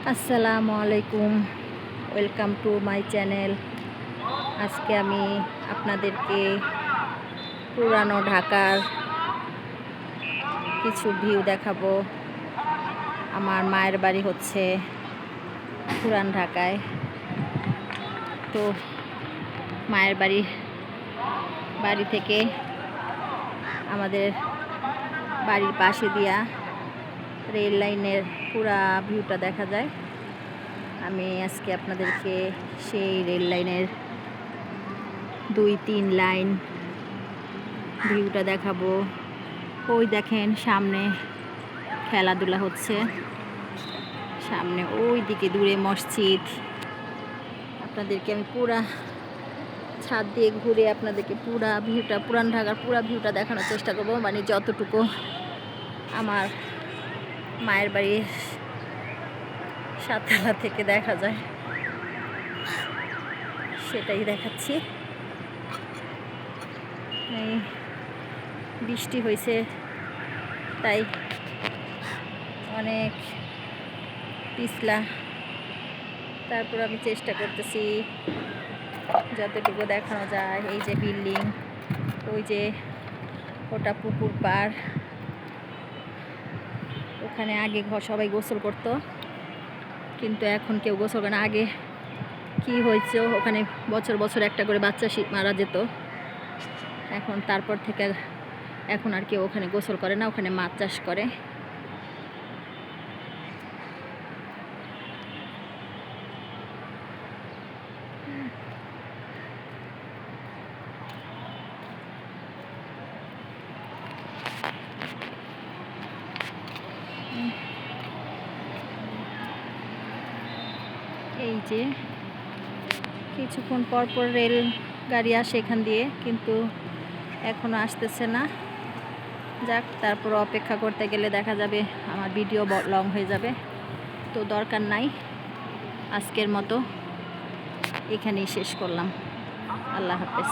আসসালামু আলাইকুম, welcome to my channel. আজকে আমি আপনাদেরকে পুরানো ঢাকার কিছু ভিউ দেখাবো। আমার মায়ের বাড়ি হচ্ছে পুরান ঢাকায়। তো মায়ের বাড়ি থেকে আমাদের বাড়ির পাশে দিয়া রেল লাইনের পুরা ভিউটা দেখা যায়। আমি আজকে আপনাদেরকে সেই রেল লাইনের 2-3 লাইন ভিউটা দেখাবো। ওই দেখেন সামনে খেলাধুলা হচ্ছে, সামনে ওই দিকে দূরে মসজিদ। আপনাদেরকে আমি পুরা ছাদ দিয়ে ঘুরে আপনাদেরকে পুরা ভিউটা, পুরান ঢাকার পুরা ভিউটা দেখানোর চেষ্টা করবো, মানে যতটুকু আমার মায়ের বাড়ির সাততলা থেকে দেখা যায় সেটাই দেখাচ্ছি। এই বৃষ্টি হয়েছে তাই অনেক পিছলা, তারপর আমি চেষ্টা করতেছি যতটুকু দেখানো যায়। এই যে বিল্ডিং, ওই যে ওটা পুকুর পাড়, ওখানে আগে সবাই গোসল করতো, কিন্তু এখন কেউ গোসল করে না। আগে কি হয়েছে, ওখানে বছর বছর একটা করে বাচ্চা মারা যেত। এখন তারপর থেকে এখন আর কেউ ওখানে গোসল করে না, ওখানে মাছ চাষ করে। এই যে কিছুক্ষণ পর পর রেল গাড়ি আসে এখান দিয়ে, কিন্তু এখনো আসতেছে না। যাক, তারপর অপেক্ষা করতে গেলে দেখা যাবে আমার ভিডিও লং হয়ে যাবে, তো দরকার নাই। আজকের মতো এখানেই শেষ করলাম। আল্লাহ হাফেজ।